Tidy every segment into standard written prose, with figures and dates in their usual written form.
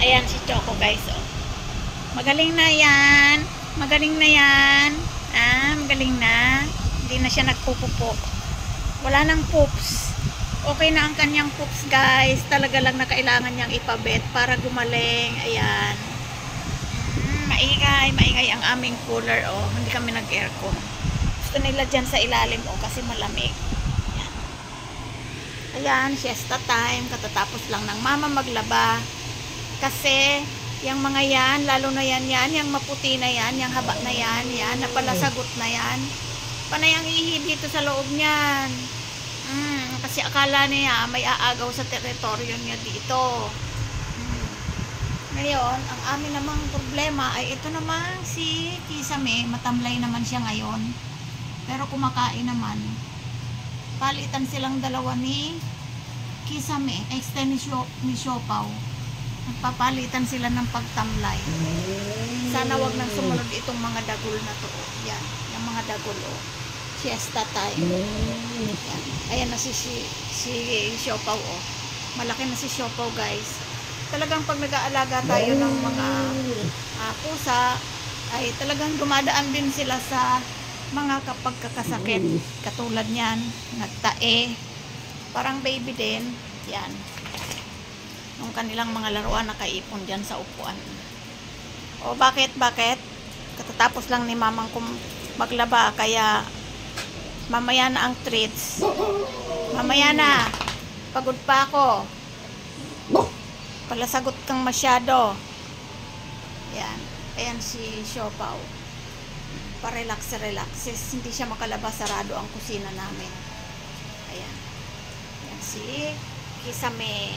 Ayan si Choco guys, oh. Magaling na yan. Magaling na yan. Magaling na. Hindi na siya nagpupupo. Wala nang poops. Okay na ang kanyang poops guys. Talaga lang na kailangan niyang ipabet para gumaling. Ayan. Maingay ang aming cooler, oh. Hindi kami nag-aircon. Gusto nila dyan sa ilalim, oh, kasi malamig. Ayan, siesta time. Katatapos lang ng mama maglaba. Kasi, yung mga yan, lalo na yan, yung maputi na yan, yung haba na yan, napalasagot na yan. Panay ang ihi dito sa loob niyan. Kasi akala niya may aagaw sa teritoryo niya dito. Ngayon, ang amin namang problema ay ito namang si Kisame. Matamlay naman siya ngayon. Pero kumakain naman. Palitan silang dalawa ni Kisame, ni Siopaw. Nagpapalitan sila ng pagtamlay. Sana wag nang sumunod itong mga dagol na to. Yan, yung mga dagol, oh. Siesta time. Yan. Ayan na si Siopaw, oh. Malaki na si Siopaw, guys. Talagang pag nag-aalaga tayo ng mga pusa, ay talagang dumadaan din sila sa mga kapag kakasakit. Katulad niyan, nagtae. Parang baby din. Yan. Yung kanilang mga laruan nakaipon dyan sa upuan. O bakit? Katatapos lang ni mamang maglaba, kaya mamaya na ang treats. Mamaya na. Pagod pa ako. Palasagot kang masyado. Yan. Ayan si Siopaw. Pa-relax. Hindi siya makalabas, sarado ang kusina namin. Ayan. Ayan si Kisame.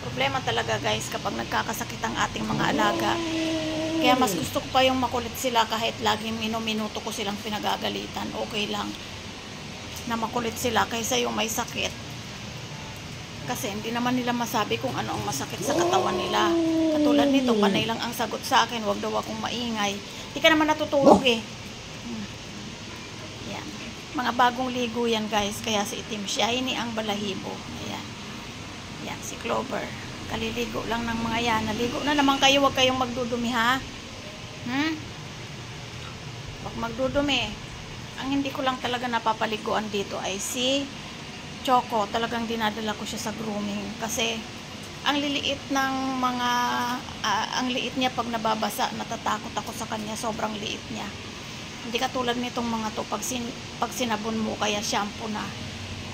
Problema talaga guys kapag nagkakasakit ang ating mga alaga. Kaya mas gusto ko pa yung makulit sila kahit laging minuto ko silang pinagagalitan. Okay lang na makulit sila kaysa yung may sakit. Kasi hindi naman nila masabi kung ano ang masakit sa katawan nila. Katulad nito, panay lang ang sagot sa akin, wag daw akong maingay. Hindi ka naman natutulog eh. Yan. Mga bagong ligo yan guys, kaya si itim shiny ang balahibo. Ayan. Yan, si Clover. Kaliligo lang ng mga yan. Naligo na naman kayo, huwag kayong magdudumi ha. Huwag magdudumi. Ang hindi ko lang talaga napapaliguan dito ay si Choco. Talagang dinadala ko siya sa grooming. Kasi, ang liliit ng mga, ang liit niya pag nababasa, natatakot ako sa kanya. Sobrang liit niya. Hindi katulad nitong mga to, pag sinabon mo, kaya shampoo na,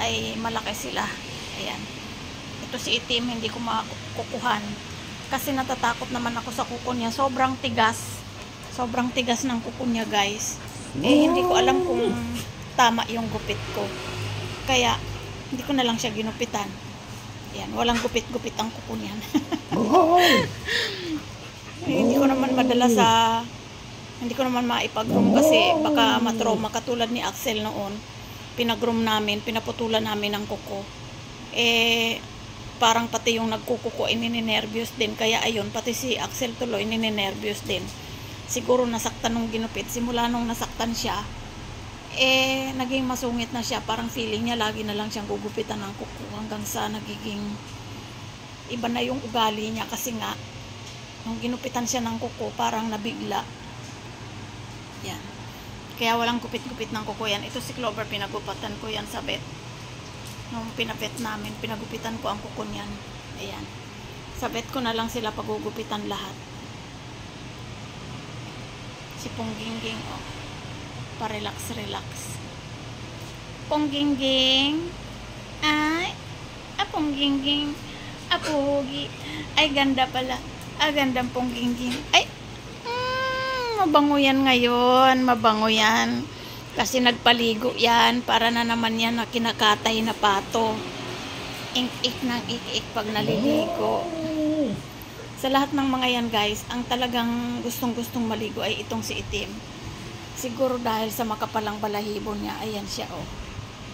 ay malaki sila. Ayan. Ito si itim, hindi ko makukuhan. Kasi natatakot naman ako sa kuko niya. Sobrang tigas. Sobrang tigas ng kuko niya, guys. Hindi ko alam kung tama yung gupit ko. Kaya, hindi ko na lang siya ginupitan. Ayan, walang gupit-gupit ang kuko niyan. Hindi ko naman madala sa... Hindi ko naman maipag-groom kasi baka matrauma. Katulad ni Axel noon. Pinag-groom namin, pinaputulan namin ang kuko. Parang pati yung nagkukuko ay ninenervyos din. Kaya ayun, pati si Axel tuloy ninenervyos din. Siguro nasaktan nung ginupit. Simula nung nasaktan siya, naging masungit na siya. Parang feeling niya lagi na lang siyang gugupitan ng kuko. Hanggang sa nagiging iba na yung ugali niya. Kasi nga, nung ginupitan siya ng kuko, parang nabigla. Yan. Kaya walang gupit-gupit ng kuko yan. Ito si Clover, pinagupatan ko yan sa vet. Nung pinabet namin, pinagupitan ko ang kuko niyan. Ayan. Sa vet ko na lang sila pagugupitan lahat. Si Ponggingging, oh. Pa-relax. Ponggingging. Ay. Ponggingging. Pogi. Ay, ganda pala. Gandang Ponggingging. Ay. Mabango yan ngayon. Mabango yan. Kasi nagpaligo yan, para na naman yan na kinakatay na pato. Ik-ik ng ik-ik pag naliligo. Sa lahat ng mga yan guys, ang talagang gustong-gustong maligo ay itong si itim. Siguro dahil sa makapalang balahibo niya, ayan siya oh.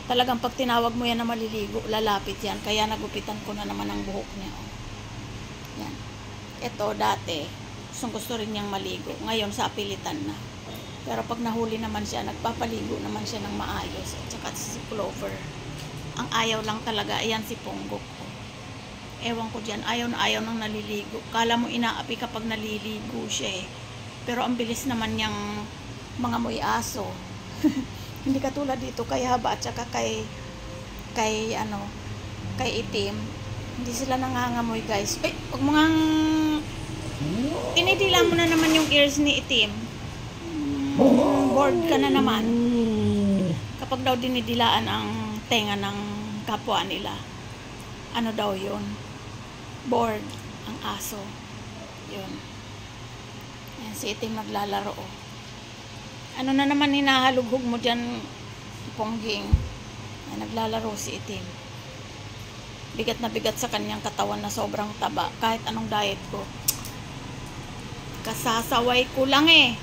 Talagang pag tinawag mo yan na maliligo, lalapit yan. Kaya nagupitan ko na naman ang buhok niya oh. Yan. Ito dati, gusto rin niyang maligo. Ngayon sa pilitan na. Pero pag nahuli naman siya, nagpapaligo naman siya ng maayos. At saka si Clover. Ang ayaw lang talaga, ayan si Ponggok. Ewan ko dyan, ayaw na ayaw nang naliligo. Kala mo inaapi kapag naliligo siya eh. Pero ang bilis naman niyang mga moy aso. Hindi katulad dito kay Haba at saka kay Itim. Hindi sila nangangamoy guys. Ay, huwag mo ngang tinidila mo na naman yung ears ni Itim. Bored ka na naman. Kapag daw dinidilaan ang tenga ng kapwa nila, ano daw yun? Bored ang aso. Yun. Ayan, si Itim naglalaro. Oh. Ano na naman hinahalughog mo dyan, Pongging? Ayan, naglalaro si Itim. Bigat na bigat sa kanyang katawan na sobrang taba. Kahit anong diet ko. Kasasaway ko lang eh.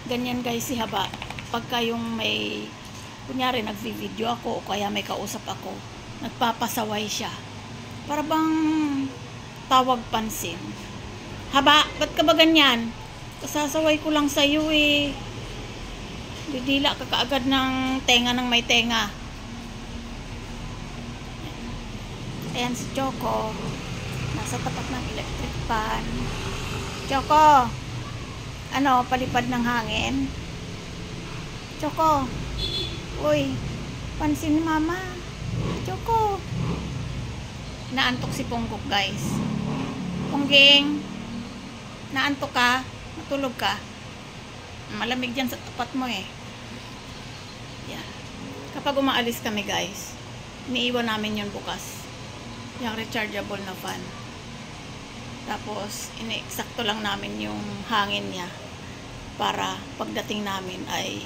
Ganyan guys si Haba. Pagka yung may, kunyari nagvi-video ako o kaya may kausap ako, nagpapasaway siya. Para bang tawag pansin. Haba, ba't ka ba ganyan? Kasasaway ko lang sa'yo eh. Didila ka kaagad ng tenga ng may tenga. Ayan si Choco. Nasa tapat ng electric fan. Choco! Ano, palipad ng hangin? Choco! Uy, pansin ni Mama. Choco! Naantok si Ponggok guys. Pongging! Naantok ka? Matulog ka? Malamig dyan sa tapat mo eh. Yan. Kapag umaalis kami guys, iniiwan namin yun bukas. Yung rechargeable na fan. Tapos, ine-eksakto lang namin yung hangin niya para pagdating namin ay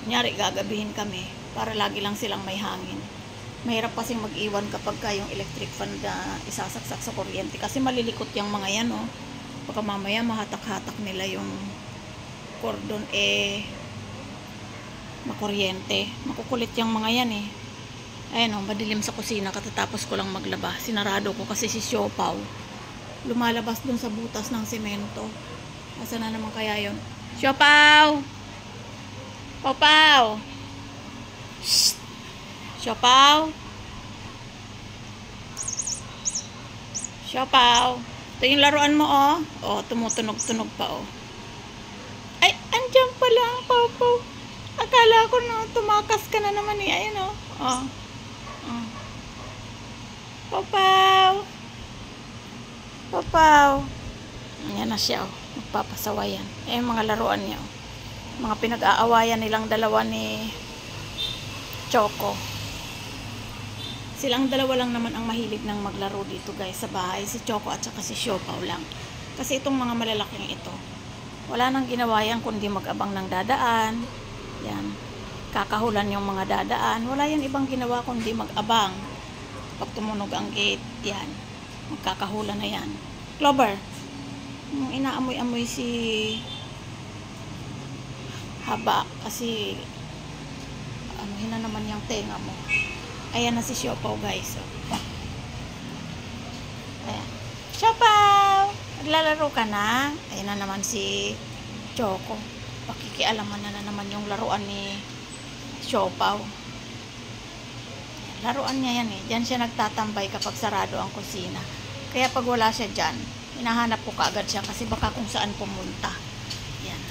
kunyari gagabihin kami para lagi lang silang may hangin. Mahirap kasing mag-iwan kapag yung electric fan na isasaksak sa kuryente kasi malilikot yung mga yan oh. Baka mamaya mahatak-hatak nila yung cordon makuryente. Makukulit yung mga yan eh. Ayan oh, madilim sa kusina katatapos ko lang maglaba. Sinarado ko kasi si Siopaw lumalabas dun sa butas ng semento. Asa na naman kaya yun? Siopaw! Paw-paw! Shhh! Siopaw! Siopaw! Ito yung laruan mo oh. Oh, tumutunog-tunog pa oh. Ay, andyan pala ang Paw-paw. Akala ko no, tumakas ka na naman eh. Ayan oh. Oh. Oh. Paw-paw! Paw-paw! Ayan na siya oh. Magpapasawayan. Ayan mga laruan niya oh. Mga pinag-aawayan nilang dalawa ni Choco. Silang dalawa lang naman ang mahilig ng maglaro dito guys sa bahay. Si Choco at saka si Siopaw lang. Kasi itong mga malalaking ito, wala nang ginawa yan kundi mag-abang ng dadaan. Yan. Kakahulan yung mga dadaan. Wala yan ibang ginawa kundi mag-abang. Pag tumunog ang gate, yan. Magkakahulan na yan. Clover, yung inaamoy-amoy si Haba kasi anuhin na naman yung tenga mo. Ayan na si Siopaw guys. Ayan. Siopaw! Naglalaro ka na? Ayan na naman si Choco. Pakikialaman na naman yung laruan ni Siopaw. Laruan niya yan eh. Diyan siya nagtatambay kapag sarado ang kusina. Kaya pag wala siya dyan, hinahanap ko kaagad siya kasi baka kung saan pumunta. Yan.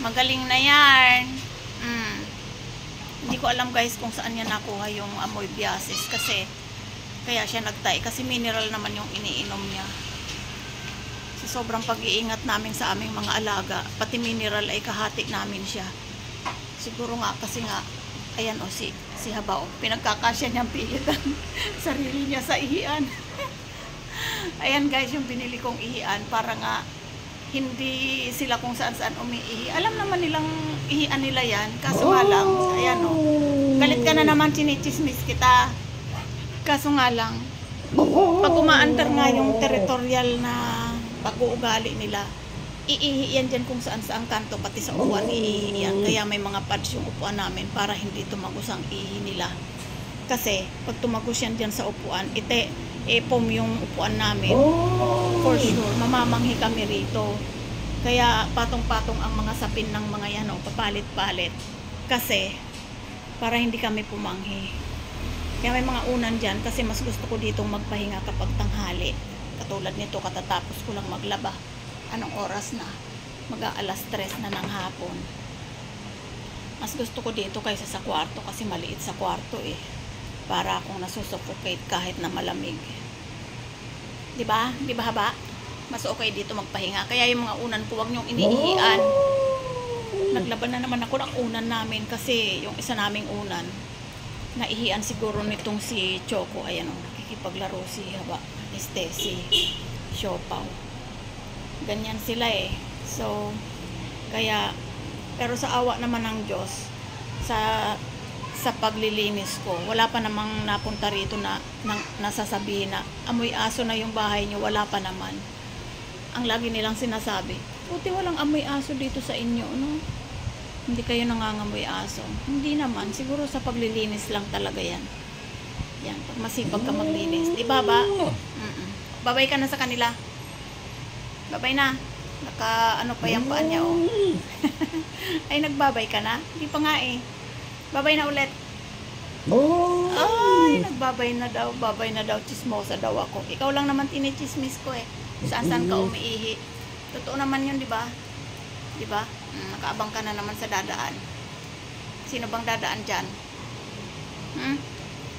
Magaling na yan. Hindi ko alam guys kung saan niya nakuha yung amoy biasis kasi kaya siya nagtay kasi mineral naman yung iniinom niya. Sa sobrang pag-iingat namin sa aming mga alaga, pati mineral ay kahati namin siya. Siguro nga kasi nga ayan o si Haba o pinagkakasya niyang pilitan sarili niya sa ihian. Ayan guys yung binili kong ihian para nga hindi sila kung saan-saan umiihi. Alam naman nilang ihian nila yan. Kaso nga lang, ayan o. Galit ka na naman, chinichismis kita. Kaso nga lang, pag umaandar nga yung territorial na pag-uugali nila, iihi yan dyan kung saan-saan kanto, pati sa upuan iihi yan. Kaya may mga pads yung upuan namin para hindi tumagos ang ihi nila. Kasi, pag tumagos yan dyan sa upuan, ipom yung upuan namin. For sure, mamamanghi kami rito. Kaya patong-patong ang mga sapin ng mga yan, papalit-palit. Kasi para hindi kami pumanghi. Kaya may mga unan dyan kasi mas gusto ko ditong magpahinga kapag tanghali. Katulad nito, katatapos ko lang maglaba. Anong oras na? Mag-aalas 3 na ng hapon. Mas gusto ko dito kaysa sa kwarto kasi maliit sa kwarto eh. Para akong nasusuffocate kahit na malamig. Diba? Diba haba? Mas okay dito magpahinga. Kaya yung mga unan ko, huwag nyong iniihian. Naglaban na naman ako ng unan namin kasi yung isa naming unan, naihian siguro nitong si Choco. Ayan o, nakikipaglaro si haba. Si Siopaw. Ganyan sila eh. So, kaya, pero sa awa naman ng Diyos, sa paglilinis ko, wala pa namang napunta rito na nasasabihin na amoy aso na yung bahay nyo, wala pa naman. Ang lagi nilang sinasabi, buti walang amoy aso dito sa inyo, no? Hindi kayo nangangamoy aso. Hindi naman, siguro sa paglilinis lang talaga yan. Yan, pag masipag ka maglinis. Di ba ba? Babay ka na sa kanila. Babay na. Naka ano pa yung paan niya, oh. Ay, nagbabay ka na? Hindi pa nga eh. Babay na ulit. Ay, nagbabay na daw. Babay na daw. Chismosa daw ako. Ikaw lang naman tinichismis ko eh. Saan ka umiihi. Totoo naman yun, di ba? Di ba? Nakaabang ka na naman sa dadaan. Sino bang dadaan dyan?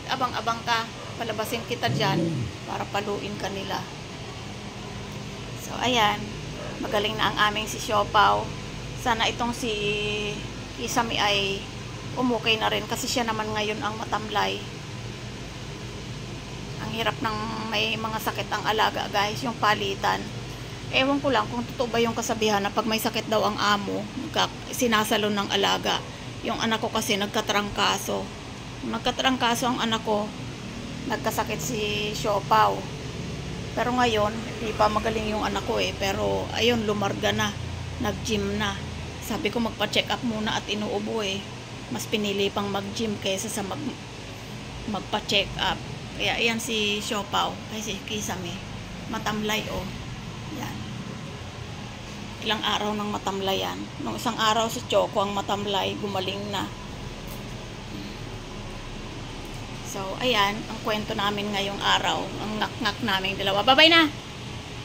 Abang-abang ka. Palabasin kita dyan para paluin ka nila. So, ayan. Magaling na ang aming si Siopaw. Sana itong si Kisame ay umukay na rin kasi siya naman ngayon ang matamlay. Ang hirap ng may mga sakit ang alaga, guys, yung palitan. Ewan ko lang kung totoo ba yung kasabihan na pag may sakit daw ang amo, sinasalon ng alaga. Yung anak ko kasi nagkatrangkaso. Nagkatrangkaso ang anak ko, nagkasakit si Siopaw. Pero ngayon, hindi pa magaling yung anak ko eh. Pero ayun, lumarga na. Nag-gym na. Sabi ko magpa-check up muna at inuubo eh. Mas pinili pang mag-gym kaysa sa magpa-check up. Kaya ayan si Siopaw. Ay si Kisame. Matamlay oh. Yan. Ilang araw nang matamlay yan. Nung isang araw si Choco ang matamlay. Gumaling na. So, ayan, ang kwento namin ngayong araw. Ang ngak-ngak naming dalawa. Babay na!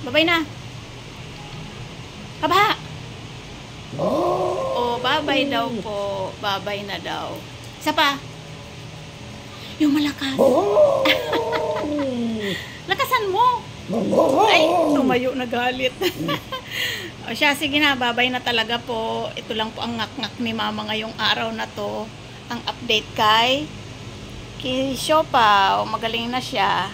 Babay na! Haba! Oh, babay daw po. Babay na daw. Isa pa. Yung malakas. Lakasan mo! Ay, tumayo na galit. O siya, sige na, babay na talaga po. Ito lang po ang ngak-ngak ni mama ngayong araw na to. Ang update kay Siopaw, magaling na siya.